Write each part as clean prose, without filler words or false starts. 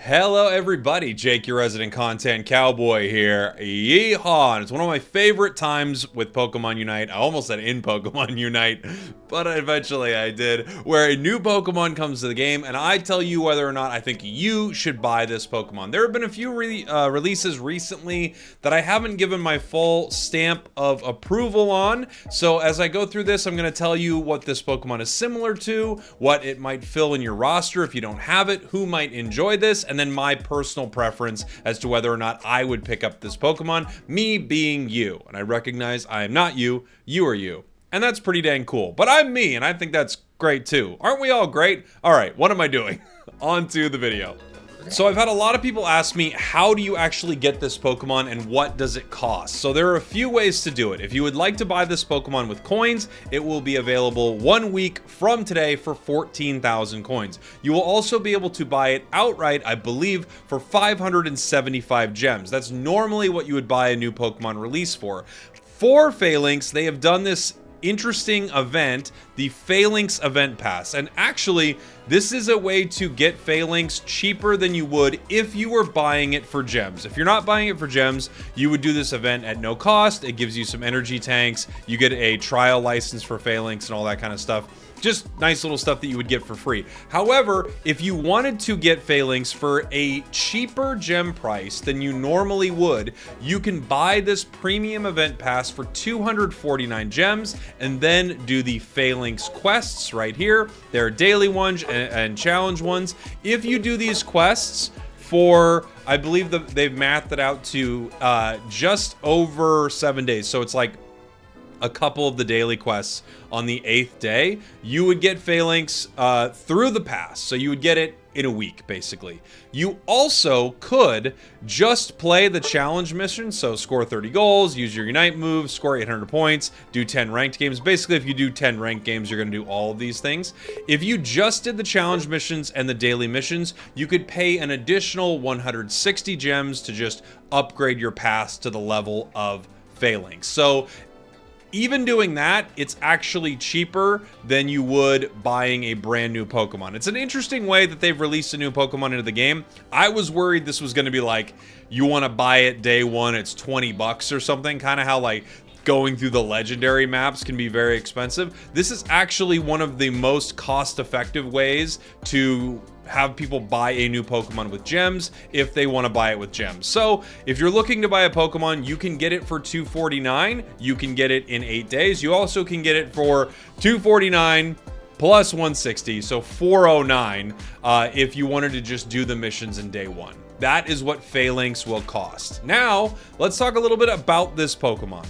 Hello everybody, Jake, your resident content cowboy here. Yeehaw! And it's one of my favorite times with Pokemon Unite. I almost said in Pokemon Unite, but eventually I did, where a new Pokemon comes to the game and I tell you whether or not I think you should buy this Pokemon. There have been a few releases recently that I haven't given my full stamp of approval on. So as I go through this, I'm going to tell you what this Pokemon is similar to, what it might fill in your roster if you don't have it, who might enjoy this, and then my personal preference as to whether or not I would pick up this Pokemon, me being you. And I recognize I am not you, you are you. And that's pretty dang cool. But I'm me, and I think that's great too. Aren't we all great? All right, what am I doing? On to the video. So I've had a lot of people ask me, how do you actually get this Pokemon and what does it cost? So there are a few ways to do it. If you would like to buy this Pokemon with coins, it will be available 1 week from today for 14,000 coins. You will also be able to buy it outright, I believe, for 575 gems. That's normally what you would buy a new Pokemon release for. For Falinks, they have done this interesting event, the Falinks event pass, and actually this is a way to get Falinks cheaper than you would if you were buying it for gems. If you're not buying it for gems, you would do this event at no cost. It gives you some energy tanks, you get a trial license for Falinks and all that kind of stuff. Just nice little stuff that you would get for free. However, if you wanted to get Falinks for a cheaper gem price than you normally would, you can buy this premium event pass for 249 gems and then do the Falinks quests right here. There are daily ones and challenge ones. If you do these quests for, I believe they've mathed it out to just over 7 days. So it's like a couple of the daily quests on the 8th day, you would get Falinks through the pass. So you would get it in a week, basically. You also could just play the challenge mission, so score 30 goals, use your Unite move, score 800 points, do 10 ranked games. Basically, if you do 10 ranked games, you're going to do all of these things. If you just did the challenge missions and the daily missions, you could pay an additional 160 gems to just upgrade your pass to the level of Falinks. So even doing that, it's actually cheaper than you would buying a brand new Pokemon. It's an interesting way that they've released a new Pokemon into the game. I was worried this was going to be like, you want to buy it day one, it's 20 bucks or something, kind of how like going through the legendary maps can be very expensive. This is actually one of the most cost-effective ways to have people buy a new Pokemon with gems if they want to buy it with gems. So if you're looking to buy a Pokemon, you can get it for $249. You can get it in 8 days. You also can get it for $249 plus 160, so $409 if you wanted to just do the missions in day one. That is what Falinks will cost. Now, let's talk a little bit about this Pokemon.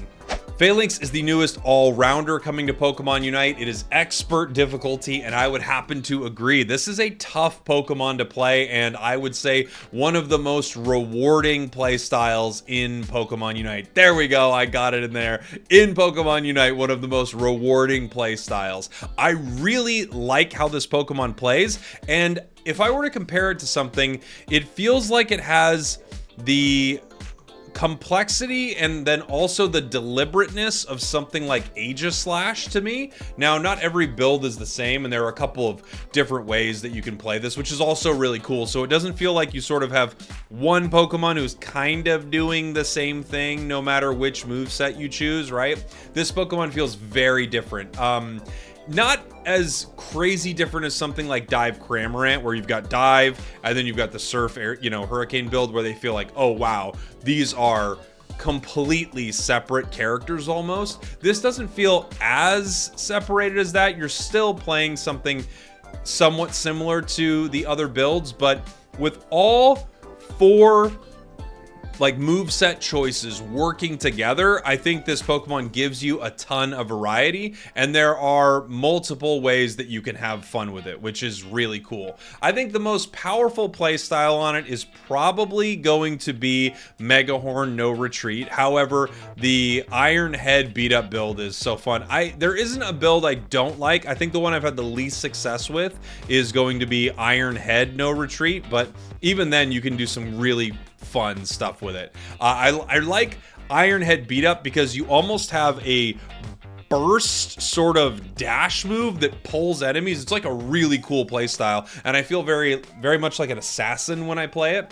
Falinks is the newest all-rounder coming to Pokemon Unite. It is expert difficulty, and I would happen to agree. This is a tough Pokemon to play, and I would say one of the most rewarding play styles in Pokemon Unite. There we go, I got it in there. In Pokemon Unite, one of the most rewarding play styles. I really like how this Pokemon plays, and if I were to compare it to something, it feels like it has the complexity and then also the deliberateness of something like Aegislash to me. Now, not every build is the same, and there are a couple of different ways that you can play this, which is also really cool. So it doesn't feel like you sort of have one Pokemon who's kind of doing the same thing no matter which moveset you choose, right? This Pokemon feels very different. Not as crazy different as something like Dive Cramorant, where you've got Dive, and then you've got the Surf, Hurricane build, where they feel like, oh wow, these are completely separate characters almost. This doesn't feel as separated as that. You're still playing something somewhat similar to the other builds, but with all 4 like moveset choices working together, I think this Pokemon gives you a ton of variety, and there are multiple ways that you can have fun with it, which is really cool. I think the most powerful play style on it is probably going to be Mega Horn No Retreat. However, the Iron Head beat up build is so fun. There isn't a build I don't like. I think the one I've had the least success with is going to be Iron Head No Retreat, but even then you can do some really fun stuff with it. I like Iron Head beat up because you almost have a burst sort of dash move that pulls enemies. It's like a really cool playstyle, and I feel very much like an assassin when I play it.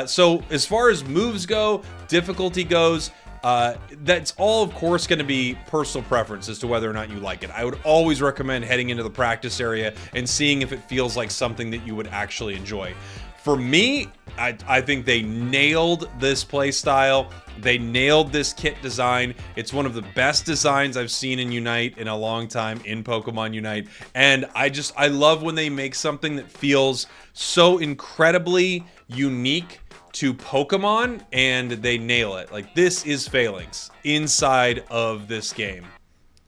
So as far as moves go, difficulty goes, that's all, of course, going to be personal preference as to whether or not you like it. I would always recommend heading into the practice area and seeing if it feels like something that you would actually enjoy. For me, I think they nailed this play style. They nailed this kit design. It's one of the best designs I've seen in Unite in a long time, in Pokemon Unite. And I love when they make something that feels so incredibly unique to Pokemon, and they nail it. Like, this is Falinks inside of this game,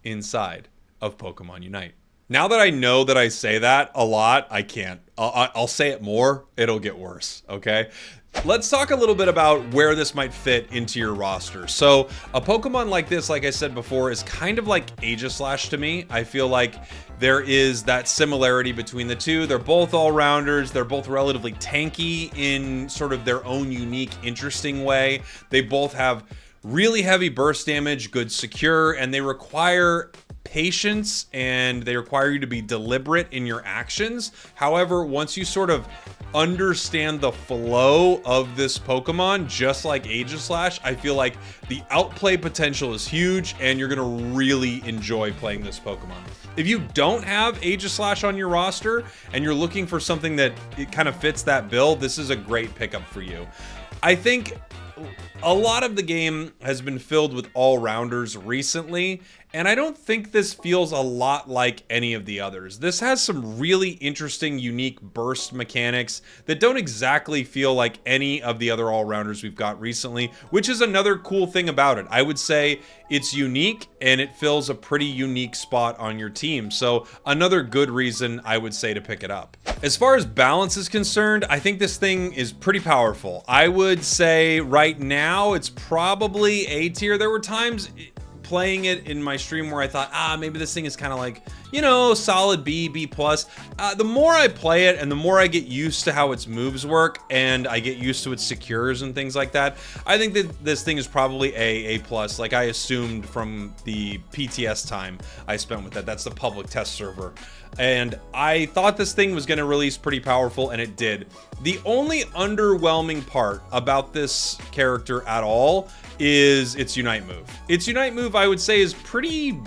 inside of Pokemon Unite. Now that I know that I say that a lot, I can't. I'll say it more, it'll get worse, okay? Let's talk a little bit about where this might fit into your roster. So a Pokemon like this, like I said before, is kind of like Aegislash to me. I feel like there is that similarity between the two. They're both all-rounders. They're both relatively tanky in sort of their own unique, interesting way. They both have really heavy burst damage, good secure, and they require patience, and they require you to be deliberate in your actions. However, once you sort of understand the flow of this Pokemon, just like Aegislash, I feel like the outplay potential is huge, and you're gonna really enjoy playing this Pokemon. If you don't have Aegislash on your roster and you're looking for something that it kind of fits that bill, this is a great pickup for you. I think a lot of the game has been filled with all-rounders recently, and I don't think this feels a lot like any of the others. This has some really interesting, unique burst mechanics that don't exactly feel like any of the other all-rounders we've got recently, which is another cool thing about it. I would say it's unique, and it fills a pretty unique spot on your team. So another good reason, I would say, to pick it up. As far as balance is concerned, I think this thing is pretty powerful. I would say right now it's probably A tier. There were times playing it in my stream where I thought, maybe this thing is kind of like, you know, solid B, B+. The more I play it and the more I get used to how its moves work and I get used to its secures and things like that, I think that this thing is probably A+, like I assumed from the PTS time I spent with that. That's the public test server. And I thought this thing was going to release pretty powerful, and it did. The only underwhelming part about this character at all is its Unite move. Its Unite move, I would say, is pretty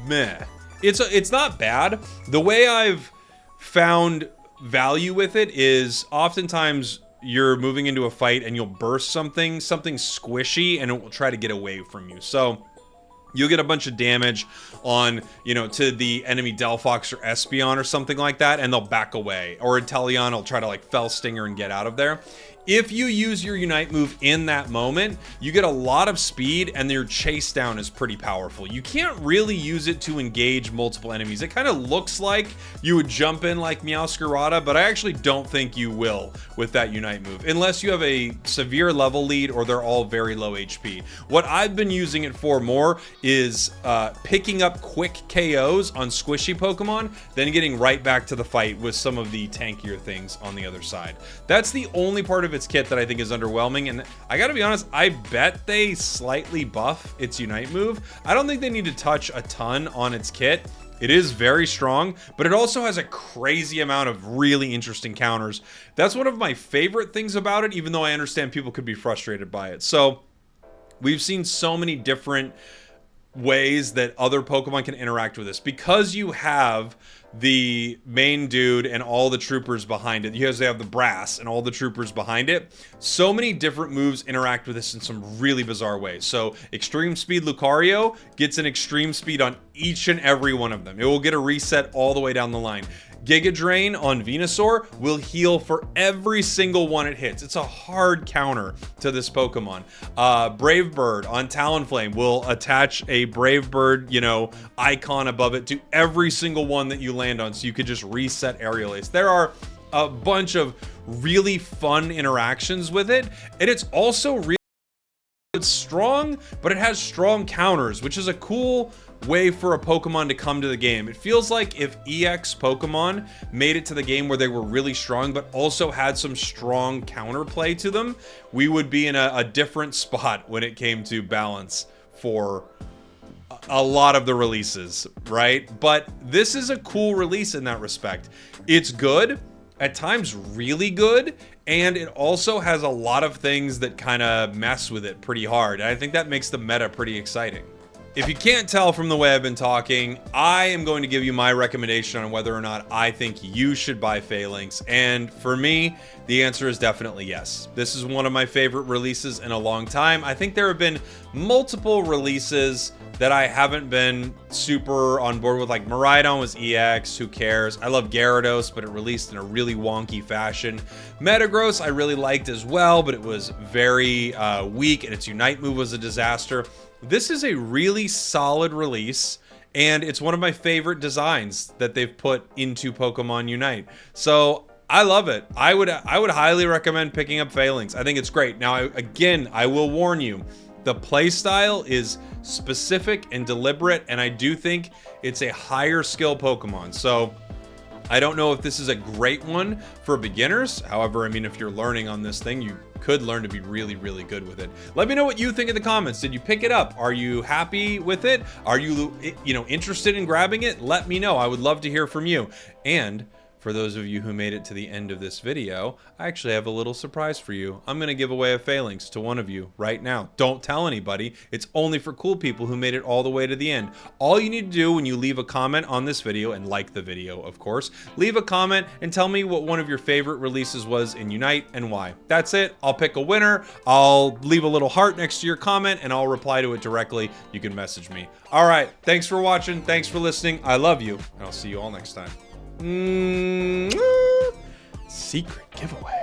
meh. It's not bad. The way I've found value with it is oftentimes you're moving into a fight and you'll burst something squishy, and it will try to get away from you. So you'll get a bunch of damage on, you know, to the enemy Delphox or Espeon or something like that, and they'll back away. Or Inteleon will try to like Fell Stinger and get out of there. If you use your Unite move in that moment, you get a lot of speed, and your chase down is pretty powerful. You can't really use it to engage multiple enemies. It kind of looks like you would jump in like Meowscarada, but I actually don't think you will with that Unite move, unless you have a severe level lead or they're all very low HP. What I've been using it for more is picking up quick KOs on squishy Pokemon, then getting right back to the fight with some of the tankier things on the other side. That's the only part of its kit that I think is underwhelming, and I gotta be honest, I bet they slightly buff its Unite move. I don't think they need to touch a ton on its kit. It is very strong, but it also has a crazy amount of really interesting counters. That's one of my favorite things about it, even though I understand people could be frustrated by it. So we've seen so many different ways that other Pokemon can interact with this. Because you have the main dude and all the troopers behind it, because they have the brass and all the troopers behind it, so many different moves interact with this in some really bizarre ways. So Extreme Speed Lucario gets an Extreme Speed on each and every one of them. It will get a reset all the way down the line. Giga Drain on Venusaur will heal for every single one it hits. It's a hard counter to this Pokemon. Brave Bird on Talonflame will attach a Brave Bird, you know, icon above it to every single one that you land on, so you could just reset Aerial Ace. There are a bunch of really fun interactions with it, and it's also really strong, but it has strong counters, which is a cool way for a Pokemon to come to the game. It feels like if EX Pokemon made it to the game where they were really strong, but also had some strong counterplay to them, we would be in a different spot when it came to balance for a lot of the releases, right? But this is a cool release in that respect. It's good, at times really good, and it also has a lot of things that kind of mess with it pretty hard. And I think that makes the meta pretty exciting. If you can't tell from the way I've been talking, I am going to give you my recommendation on whether or not I think you should buy Falinks. And for me, the answer is definitely yes. This is one of my favorite releases in a long time. I think there have been multiple releases that I haven't been super on board with. Like Miraidon was EX, who cares? I love Gyarados, but it released in a really wonky fashion. Metagross I really liked as well, but it was very weak, and its Unite move was a disaster. This is a really solid release, and it's one of my favorite designs that they've put into Pokemon Unite. So I love it. I would highly recommend picking up Falinks. I think it's great. Now, again, I will warn you, the playstyle is specific and deliberate, and I do think it's a higher skill Pokemon. So I don't know if this is a great one for beginners. However, I mean, if you're learning on this thing, you could learn to be really, really good with it. Let me know what you think in the comments. Did you pick it up? Are you happy with it? Are you, interested in grabbing it? Let me know. I would love to hear from you. And for those of you who made it to the end of this video, I actually have a little surprise for you. I'm going to give away a Falinks to one of you right now. Don't tell anybody. It's only for cool people who made it all the way to the end. All you need to do when you leave a comment on this video, and like the video, of course, leave a comment and tell me what one of your favorite releases was in Unite and why. That's it. I'll pick a winner. I'll leave a little heart next to your comment, and I'll reply to it directly. You can message me. All right. Thanks for watching. Thanks for listening. I love you, and I'll see you all next time. Secret giveaway.